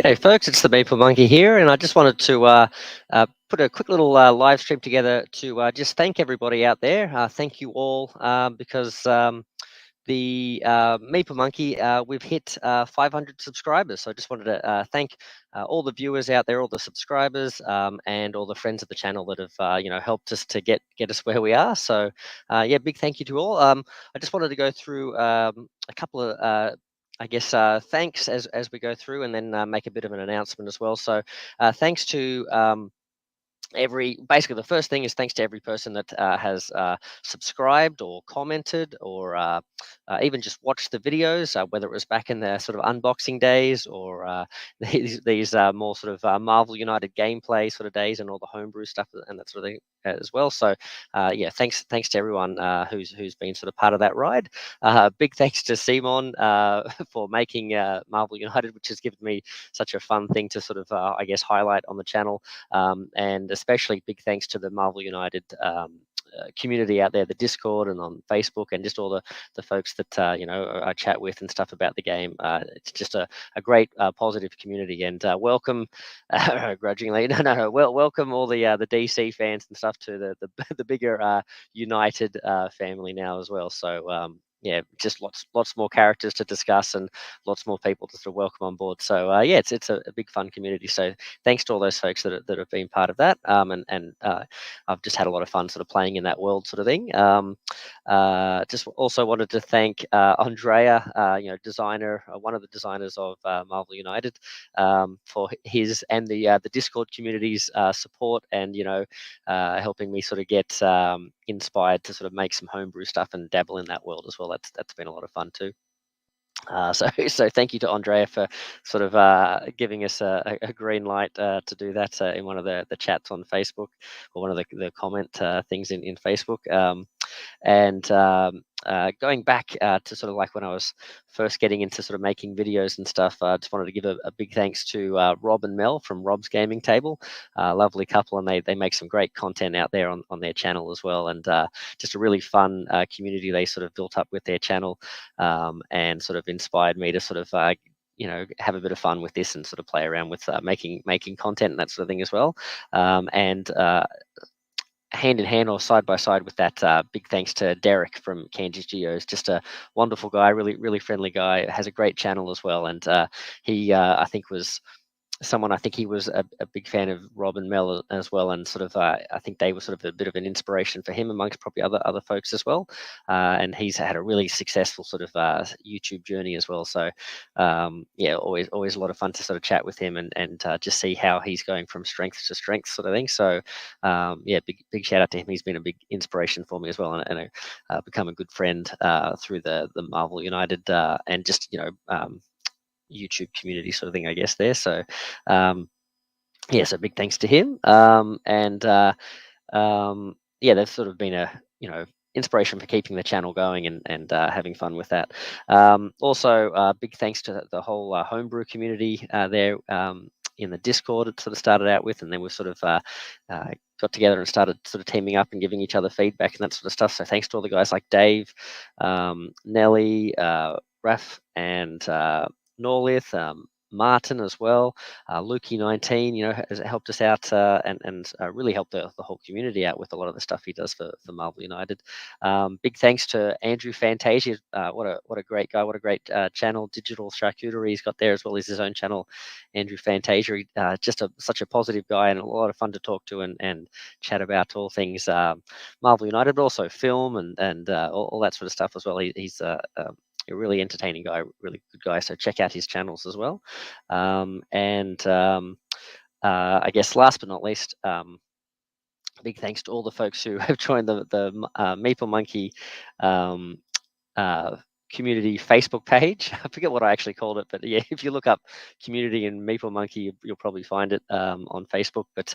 G'day, folks. It's the Maple Monkey here, and I just wanted to put a quick little live stream together to just thank everybody out there. Thank you all because the Maple Monkey, we've hit 500 subscribers. So I just wanted to thank all the viewers out there, all the subscribers, and all the friends of the channel that have helped us to get us where we are. So yeah, big thank you to all. I just wanted to go through a couple of I guess thanks as we go through, and then make a bit of an announcement as well. So thanks to basically the first thing is thanks to every person that has subscribed or commented or even just watched the videos, whether it was back in the sort of unboxing days or these more sort of Marvel United gameplay sort of days and all the homebrew stuff and that sort of thing as well. So yeah, thanks to everyone who's been sort of part of that ride. Big thanks to Simon for making Marvel United, which has given me such a fun thing to sort of I guess highlight on the channel. And especially big thanks to the Marvel United community out there, the Discord and on Facebook, and just all the folks that I chat with and stuff about the game. It's just a great positive community, and welcome grudgingly, no, welcome all the DC fans and stuff to the bigger United family now as well. So yeah, just lots more characters to discuss and lots more people to sort of welcome on board. So yeah, it's a big fun community. So thanks to all those folks that have been part of that. And I've just had a lot of fun sort of playing in that world sort of thing. Just also wanted to thank Andrea, designer, one of the designers of Marvel United, for his and the Discord community's support and helping me sort of get inspired to sort of make some homebrew stuff and dabble in that world as well. That's been a lot of fun too. So thank you to Andrea for sort of giving us a green light to do that in one of the chats on Facebook, or one of the comment things in Facebook. And going back to sort of like when I was first getting into sort of making videos and stuff, I just wanted to give a big thanks to Rob and Mel from Rob's Gaming Table. Lovely couple, and they make some great content out there on their channel as well, and just a really fun community they sort of built up with their channel, and sort of inspired me to sort of have a bit of fun with this and sort of play around with making content and that sort of thing as well. And hand in hand or side by side with that, big thanks to Derek from Kansas Geos. Just a wonderful guy, really friendly guy, has a great channel as well. And he I think he was a big fan of Rob and Mel as well, and sort of I think they were sort of a bit of an inspiration for him amongst probably other folks as well. And he's had a really successful sort of YouTube journey as well. So yeah, always a lot of fun to sort of chat with him and just see how he's going from strength to strength sort of thing. So yeah, big shout out to him. He's been a big inspiration for me as well, and become a good friend through the Marvel United and just YouTube community sort of thing, I guess there. So yeah, so big thanks to him. And yeah, they've sort of been a inspiration for keeping the channel going and having fun with that. Also, big thanks to the whole homebrew community there. In the Discord, it sort of started out with, and then we sort of got together and started sort of teaming up and giving each other feedback and that sort of stuff. So thanks to all the guys like Dave, Nelly, Raf, and Norlith, Martin as well, Lukey19, has helped us out and really helped the whole community out with a lot of the stuff he does for Marvel United. Big thanks to Andrew Fantasia. What a great guy! What a great channel, Digital Charcuterie. He's got there as well as his own channel, Andrew Fantasia. Just such a positive guy and a lot of fun to talk to and chat about all things Marvel United, but also film and all that sort of stuff as well. He's a really entertaining guy, really good guy. So check out his channels as well. I guess last but not least, big thanks to all the folks who have joined the Maple Monkey community Facebook page. I forget what I actually called it, but yeah, if you look up community and Maple Monkey, you'll probably find it on Facebook. But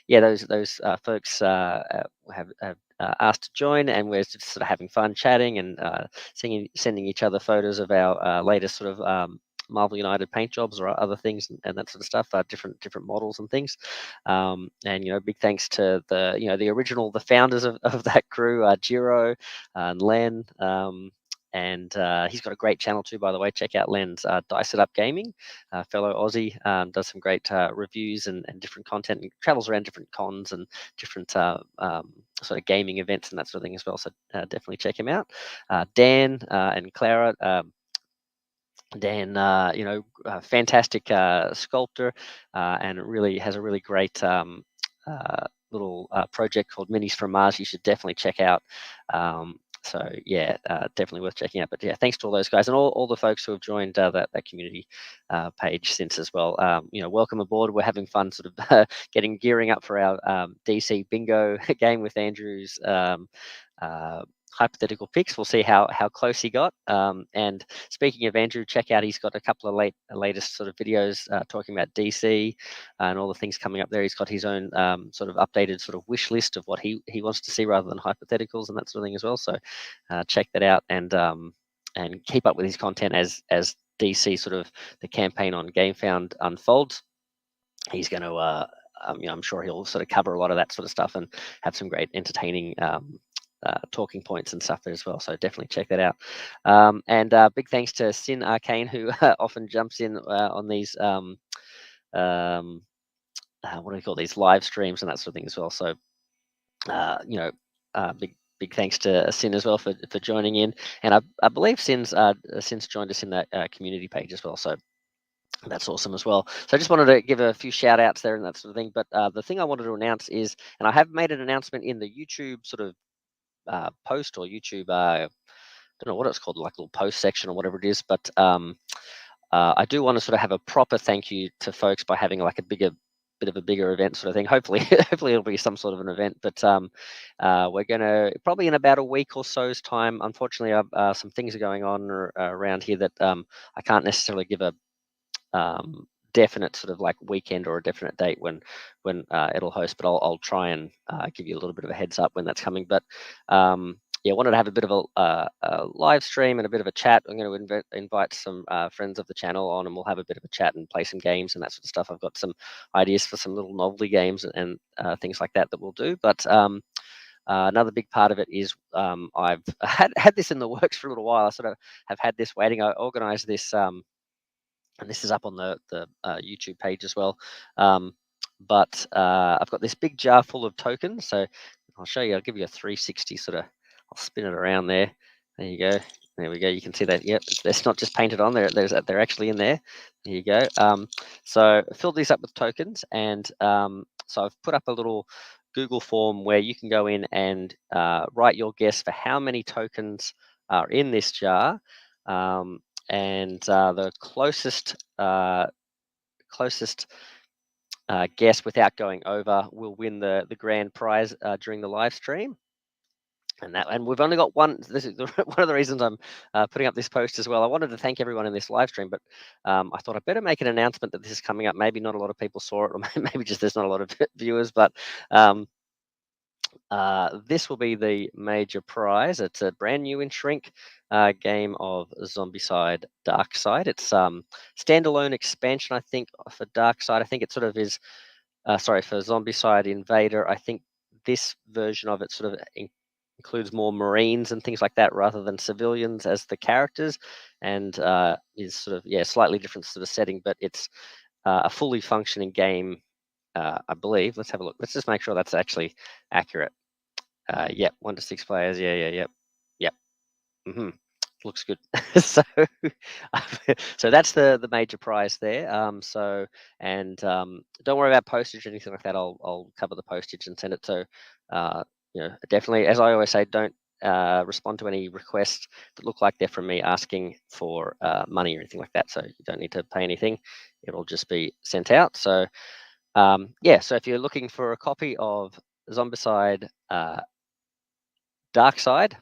yeah, those folks have asked to join, and we're just sort of having fun chatting and sending each other photos of our latest sort of Marvel United paint jobs or other things and that sort of stuff, different models and things. And big thanks to the original, the founders of that crew, Jiro and Len. and he's got a great channel too, by the way. Check out Len's Dice It Up Gaming, fellow Aussie, does some great reviews and different content, and travels around different cons and different sort of gaming events and that sort of thing as well. So definitely check him out. Dan and Clara. Dan, fantastic sculptor, and really has a really great little project called Minis from Mars. You should definitely check out. So yeah, definitely worth checking out. But yeah, thanks to all those guys and all the folks who have joined that community page since as well. Welcome aboard. We're having fun, sort of gearing up for our DC bingo game with Andrew's. Hypothetical picks. We'll see how close he got. And speaking of Andrew, check out, he's got a couple of latest sort of videos talking about DC and all the things coming up there. He's got his own sort of updated sort of wish list of what he wants to see rather than hypotheticals and that sort of thing as well. So check that out and keep up with his content as DC sort of the campaign on GameFound unfolds. He's going to I'm sure he'll sort of cover a lot of that sort of stuff and have some great entertaining talking points and stuff there as well. So definitely check that out. And big thanks to Sin Arcane, who often jumps in on these what do we call these live streams and that sort of thing as well. So big thanks to Sin as well for joining in. And I believe Sin's joined us in that community page as well. So that's awesome as well. So I just wanted to give a few shout outs there and that sort of thing. But the thing I wanted to announce is, and I have made an announcement in the YouTube sort of post or YouTube, I don't know what it's called, like little post section or whatever it is, but I do want to sort of have a proper thank you to folks by having like a bit of a bigger event sort of thing. Hopefully it'll be some sort of an event, but we're going to probably in about a week or so's time. Unfortunately, some things are going on around here that I can't necessarily give a definite sort of like weekend or a definite date when it'll host, but I'll try and give you a little bit of a heads up when that's coming. But yeah, wanted to have a bit of a live stream and a bit of a chat. I'm going to invite some friends of the channel on, and we'll have a bit of a chat and play some games and that sort of stuff. I've got some ideas for some little novelty games and things like that we'll do. But another big part of it is I've had this in the works for a little while. I sort of have had this waiting. I organised this. And this is up on the YouTube page as well. But I've got this big jar full of tokens. So I'll show you. I'll give you a 360 sort of. I'll spin it around there. There you go. There we go. You can see that. Yep, it's not just painted on there. They're actually in there. There you go. So I filled these up with tokens, and so I've put up a little Google form where you can go in and write your guess for how many tokens are in this jar. And the closest guess without going over will win the grand prize during the live stream. And we've only got one. This is one of the reasons I'm putting up this post as well. I wanted to thank everyone in this live stream, but I thought I'd better make an announcement that this is coming up. Maybe not a lot of people saw it, or maybe just there's not a lot of viewers, but this will be the major prize. It's a brand new in shrink game of Zombicide Darkside. It's standalone expansion, I think, for Darkside. I think it sort of is, for Zombicide Invader. I think this version of it sort of includes more Marines and things like that rather than civilians as the characters, and is sort of, slightly different sort of setting, but it's a fully functioning game, I believe. Let's have a look. Let's just make sure that's actually accurate. Yep, 1 to 6 players. Yep. Looks good. so, so that's the major prize there. Don't worry about postage or anything like that. I'll cover the postage and send it. So, definitely, as I always say, don't respond to any requests that look like they're from me asking for money or anything like that. So you don't need to pay anything. It'll just be sent out. So, so if you're looking for a copy of Zombicide Darkside,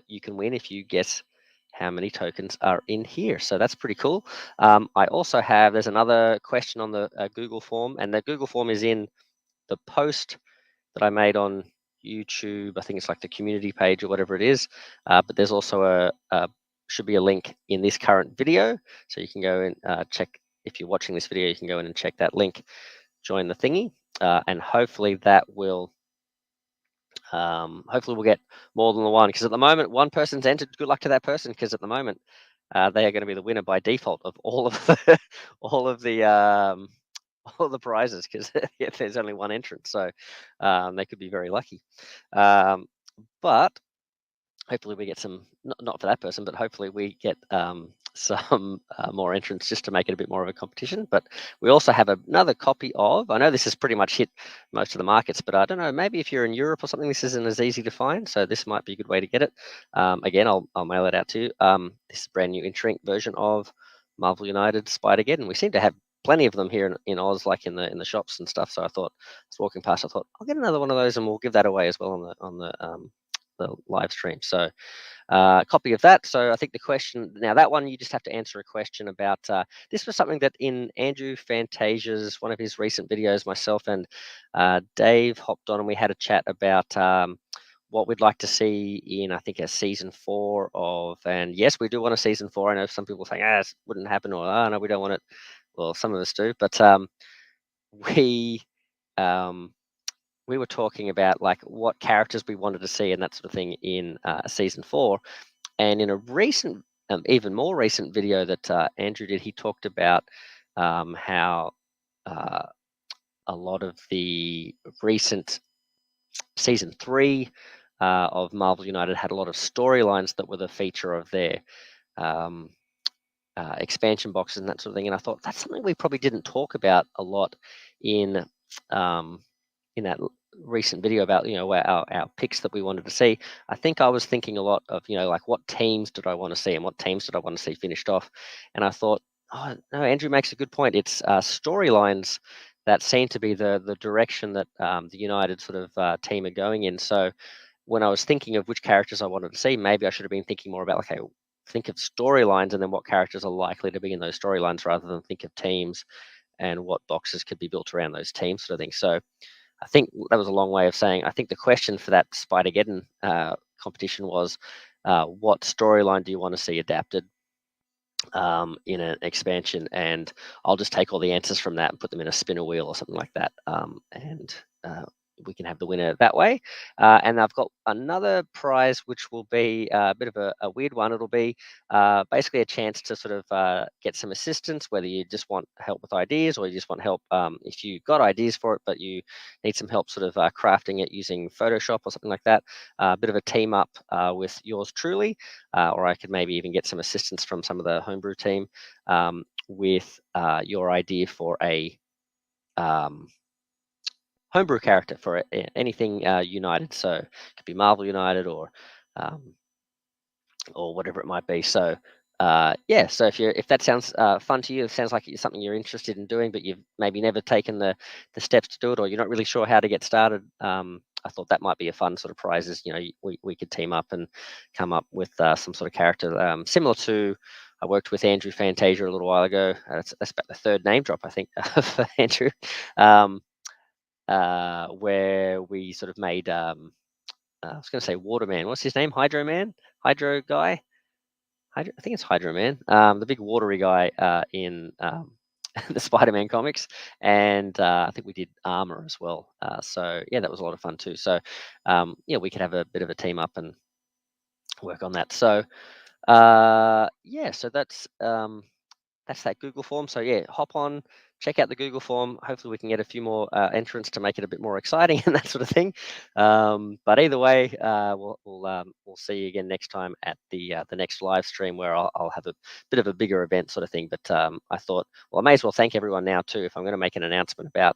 you can win if you guess how many tokens are in here. So that's pretty cool. I also have, there's another question on the Google form, and the Google form is in the post that I made on YouTube. I think it's like the community page or whatever it is. But there's also should be a link in this current video. So you can go and check, if you're watching this video, you can go in and check that link, join the thingy, and hopefully that will Hopefully, we'll get more than the one, because at the moment, one person's entered. Good luck to that person, because at the moment, they are going to be the winner by default of all of the all of the all the prizes, because if there's only one entrant, so they could be very lucky. Um, but hopefully we get some, not for that person, but hopefully we get some more entrants, just to make it a bit more of a competition. But we also have another copy of, I know this has pretty much hit most of the markets, but I don't know, maybe if you're in Europe or something, this isn't as easy to find, so this might be a good way to get it. Again, I'll mail it out to you. This is a brand new ink version of Marvel United Spider-geddon. We seem to have plenty of them here in Oz, like in the shops and stuff. So I thought, I was walking past, I thought I'll get another one of those, and we'll give that away as well on the live stream. So copy of that. So I think the question, now that one, you just have to answer a question about, this was something that in Andrew Fantasia's, one of his recent videos, myself and Dave hopped on and we had a chat about what we'd like to see in, I think, a season 4 of, and yes, we do want a season 4. I know some people saying, this wouldn't happen, or, oh, no, we don't want it. Well, some of us do, but we, um, we were talking about like what characters we wanted to see and that sort of thing in season 4. And in a recent, even more recent video that Andrew did, he talked about how uh, a lot of the recent season 3 of Marvel United had a lot of storylines that were the feature of their um, expansion boxes and that sort of thing. And I thought that's something we probably didn't talk about a lot in um, in that recent video about, our picks that we wanted to see. I think I was thinking a lot of, like, what teams did I want to see and what teams did I want to see finished off. And I thought, oh no, Andrew makes a good point. It's storylines that seem to be the direction that the United sort of team are going in. So when I was thinking of which characters I wanted to see, maybe I should have been thinking more about, okay, think of storylines and then what characters are likely to be in those storylines, rather than think of teams and what boxes could be built around those teams, sort of thing. So I think that was a long way of saying, I think the question for that Spider-geddon competition was, what storyline do you want to see adapted in an expansion? And I'll just take all the answers from that and put them in a spinner wheel or something like that. And we can have the winner that way. And I've got another prize, which will be a bit of a weird one. It'll be basically a chance to sort of get some assistance, whether you just want help with ideas, or you just want help if you got ideas for it, but you need some help sort of crafting it using Photoshop or something like that. A bit of a team up with yours truly, or I could maybe even get some assistance from some of the homebrew team with your idea for a homebrew character for anything United. So it could be Marvel United um, or whatever it might be. So yeah, so if that sounds fun to you, it sounds like it's something you're interested in doing, but you've maybe never taken the steps to do it, or you're not really sure how to get started. I thought that might be a fun sort of prizes. We could team up and come up with some sort of character similar to. I worked with Andrew Fantasia a little while ago. That's about the third name drop, I think, for Andrew. Where we sort of made, I was going to say Waterman. What's his name? Hydro Man? Hydro guy? I think it's Hydro Man, the big watery guy in the Spider-Man comics. And I think we did armor as well. So yeah, that was a lot of fun too. So yeah, we could have a bit of a team up and work on that. So yeah, so that's that Google form. So yeah, hop on, check out the Google form. Hopefully, we can get a few more entrants to make it a bit more exciting and that sort of thing. But either way, we'll see you again next time at the next live stream, where I'll have a bit of a bigger event sort of thing. But I thought, well, I may as well thank everyone now too. If I'm going to make an announcement about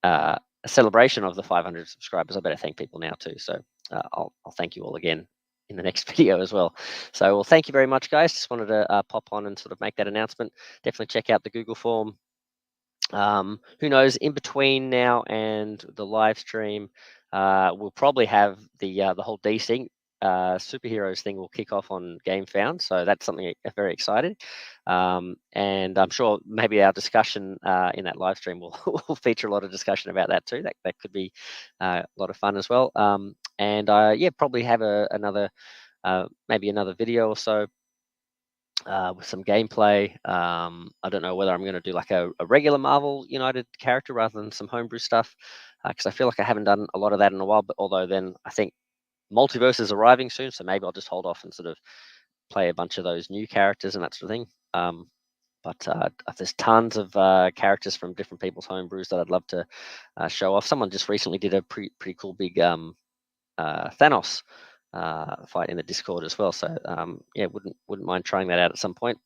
a celebration of the 500 subscribers, I better thank people now too. So I'll thank you all again in the next video as well. So, well, thank you very much, guys. Just wanted to pop on and sort of make that announcement. Definitely check out the Google form. Who knows, in between now and the live stream, we'll probably have the whole DC superheroes thing will kick off on Game Found. So that's something very exciting. And I'm sure maybe our discussion in that live stream will, will feature a lot of discussion about that too. That could be a lot of fun as well. And yeah, probably have another maybe another video or so with some gameplay. I don't know whether I'm going to do like a regular Marvel United character rather than some homebrew stuff. because I feel like I haven't done a lot of that in a while. But although then I think Multiverse is arriving soon, so maybe I'll just hold off and sort of play a bunch of those new characters and that sort of thing. But there's tons of characters from different people's homebrews that I'd love to show off. Someone just recently did a pretty cool big Thanos fight in the Discord as well. So yeah, wouldn't mind trying that out at some point.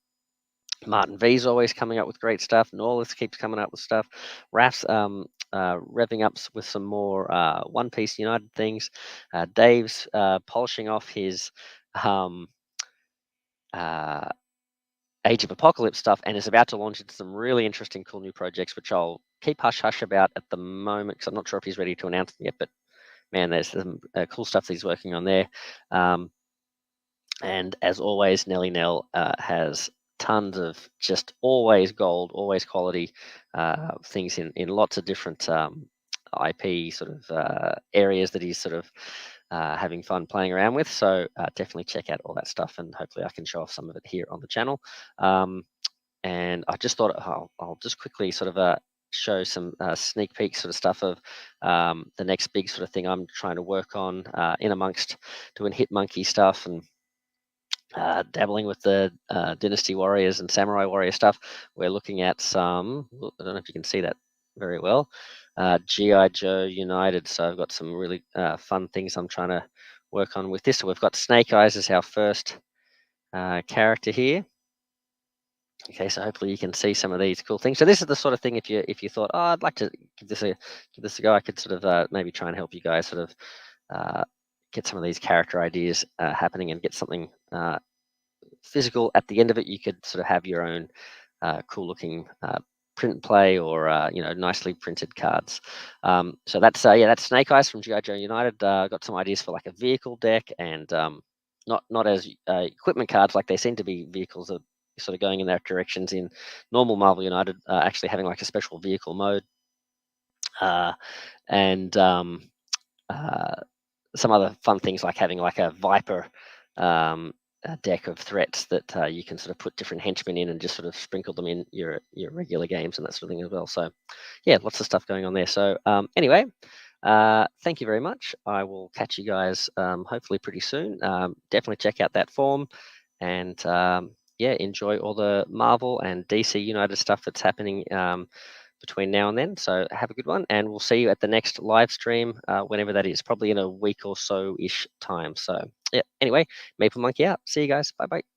Martin V's always coming up with great stuff. Norlis keeps coming up with stuff. Raf's revving up with some more One Piece United things. Dave's polishing off his um, uh, Age of Apocalypse stuff and is about to launch into some really interesting, cool new projects, which I'll keep hush hush about at the moment because I'm not sure if he's ready to announce them yet. But man, there's some cool stuff that he's working on there. And as always, Nelly Nell has tons of just always gold, always quality things in lots of different IP sort of areas that he's sort of having fun playing around with. So definitely check out all that stuff, and hopefully I can show off some of it here on the channel. And I just thought I'll just quickly sort of show some sneak peek sort of stuff of the next big sort of thing I'm trying to work on in amongst doing Hitmonkey stuff and dabbling with the Dynasty Warriors and Samurai Warrior stuff. We're looking at some, I don't know if you can see that very well, G.I. Joe United. So I've got some really fun things I'm trying to work on with this. So we've got Snake Eyes as our first character here. Okay, so hopefully you can see some of these cool things. So this is the sort of thing if you thought, oh, I'd like to give this a go, I could sort of maybe try and help you guys sort of get some of these character ideas happening and get something physical at the end of it. You could sort of have your own cool looking print and play or nicely printed cards. So that's that's Snake Eyes from G.I. Joe United. Got some ideas for like a vehicle deck and not as equipment cards, like they seem to be vehicles that sort of going in that directions in normal Marvel United, actually having like a special vehicle mode and some other fun things like having like a Viper a deck of threats that you can sort of put different henchmen in and just sort of sprinkle them in your regular games and that sort of thing as well. So yeah, lots of stuff going on there. So anyway, thank you very much. I will catch you guys hopefully pretty soon. Definitely check out that form and yeah, enjoy all the Marvel and DC United stuff that's happening between now and then. So have a good one, and we'll see you at the next live stream, whenever that is, probably in a week or so-ish time. So yeah, anyway, Maple Monkey out. See you guys. Bye-bye.